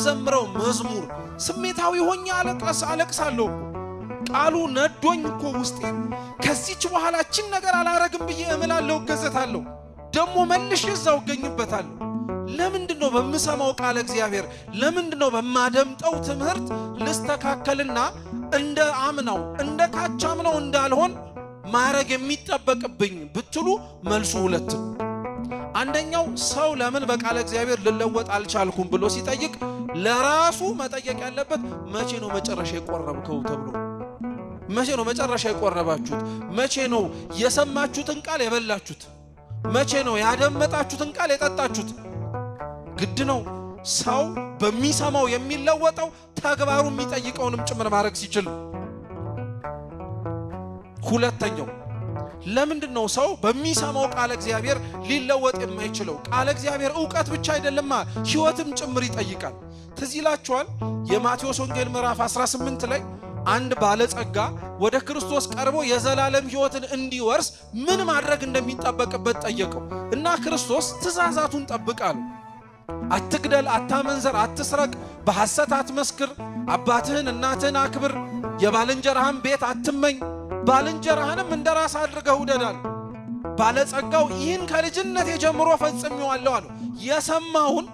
በምዘምረው መዝሙር ስሜታዊ ሆኜ አለቅሳለሁ። ቃሉ ነዶኝ እኮ ውስጤ ከዚች በኋላችን ነገር አላረግም ብዬ እምላለሁ፣ ገዘታለሁ፣ ደሞ መልሼ እዛው ገኝበታለሁ። ለምንድነው በመሰማው ቃል እግዚአብሔር ለምንድነው በማደምጠው ትምህርት ልስተካከልና እንደ አምናው እንደ ካቻምናው እንዳልሆን ማረግ የሚጠበቅብኝ ብትሉ መልሱ ሁለት ነው። አንደኛው ሰው ለምን በቃል እግዚአብሔር ልለወጥ አልቻልኩም ብሎ ሲጠይቅ ለራሱ መጠየቅ ያለበት መቼ ነው መጨረሻ የቆረብከው ተብሎ። መቼ ነው መጨረሻ የቆረባችሁት? መቼ ነው የሰማችሁትን ቃል የበላችሁት? መቼ ነው ያደመጣችሁትን ቃል የጠጣችሁት? ግድ ነው ሰው በሚሰማው የሚለወጠው ተግባሩ የሚጠይቀውንም ጭምር ማድረግ ሲችል። ሁለተኛው ለምንድነው ሰው በሚሰማው ቃል እግዚአብሔር ሊለወጥ የማይችለው? ቃል እግዚአብሔር ዕውቀት ብቻ አይደለም ሕይወትም ጭምር ይጠይቃል። ትዝ ይላችኋል የማቴዎስ ወንጌል ምዕራፍ 18 ላይ አንድ ባለጸጋ ወደ ክርስቶስ ቀርቦ የዘላለም ሕይወትን እንዲወርስ ምን ማድረግ እንደሚጠበቅበት ጠየቀው እና ክርስቶስ ትእዛዛቱን ጠብቃሉ። አትግደል፣ አታመንዘር፣ አትስረቅ፣ በሐሰት አትመስክር፣ አባትህን እናትህን አክብር፣ የባልንጀራህን ቤት አትመኝ፣ ባልንጀራህንም እንደራስ አድርገህ ውደዳል። ባለጸጋው ይህን ከልጅነቴ ጀምሮ ፈጽሜዋለሁ አለው። የሰማውን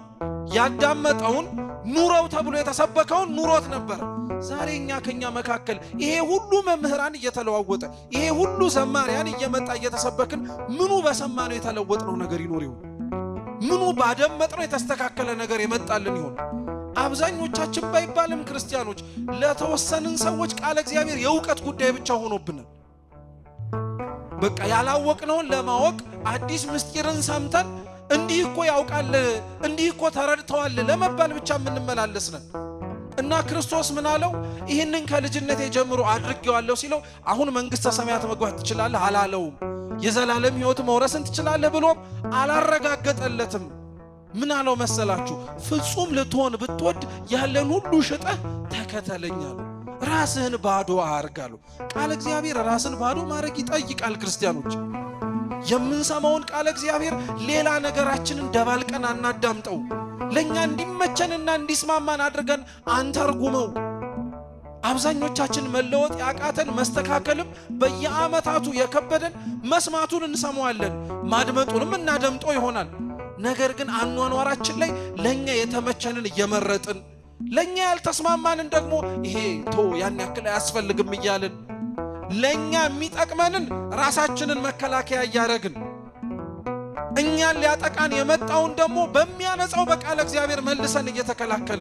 ያዳመጠውን ኑሮው ተብሎ የተሰበከውን ኑሮት ነበር። ዛሬ ከኛ መካከል ይሄ ሁሉ መምህራን እየተለዋወጠ ይሄ ሁሉ ዘማሪያን እየመጣ እየተሰበክን ምኑ በሰማነው የተለወጥነው ነገር ይኖር ይሆን? ምኑ ባደመጥነው የተስተካከለ ነገር የመጣልን ይሆን? አብዛኞቻችን ባይባልም ክርስቲያኖች ለተወሰንን ሰዎች ቃል እግዚአብሔር የዕውቀት ጉዳይ ብቻ ሆኖብናል። በቃ ያላወቅነውን ለማወቅ አዲስ ምስጢርን ሰምተን እንዲህ እኮ ያውቃል እንዲህ እኮ ተረድተዋል ለመባል ብቻ የምንመላለስ ነን። እና ክርስቶስ ምን አለው? ይህንን ከልጅነቴ ጀምሮ አድርጌዋለሁ ሲለው አሁን መንግሥተ ሰማያት መግባት ትችላለህ አላለውም። የዘላለም ሕይወት መውረስን ትችላለህ ብሎም አላረጋገጠለትም። ምን አለው መሰላችሁ? ፍጹም ልትሆን ብትወድ ያለን ሁሉ ሽጠህ ተከተለኝ አለው። ራስህን ባዶ አርጋሉ። ቃል እግዚአብሔር ራስን ባዶ ማድረግ ይጠይቃል። ክርስቲያኖች የምንሰማውን ቃል እግዚአብሔር ሌላ ነገራችንን ደባልቀን አናዳምጠው። ለኛ እንዲመቸንና እንዲስማማን አድርገን አንተርጉመው። አብዛኞቻችን መለወጥ ያቃተን መስተካከልም በየዓመታቱ የከበደን መስማቱን እንሰማዋለን፣ ማድመጡንም እናደምጠው ይሆናል። ነገር ግን አኗኗራችን ላይ ለኛ የተመቸንን እየመረጥን ለኛ ያልተስማማንን ደግሞ ይሄ ያን ያክል አያስፈልግም እያልን ለኛ የሚጠቅመንን ራሳችንን መከላከያ እያደረግን እኛን ሊያጠቃን የመጣውን ደግሞ በሚያነጻው በቃል እግዚአብሔር መልሰን እየተከላከልን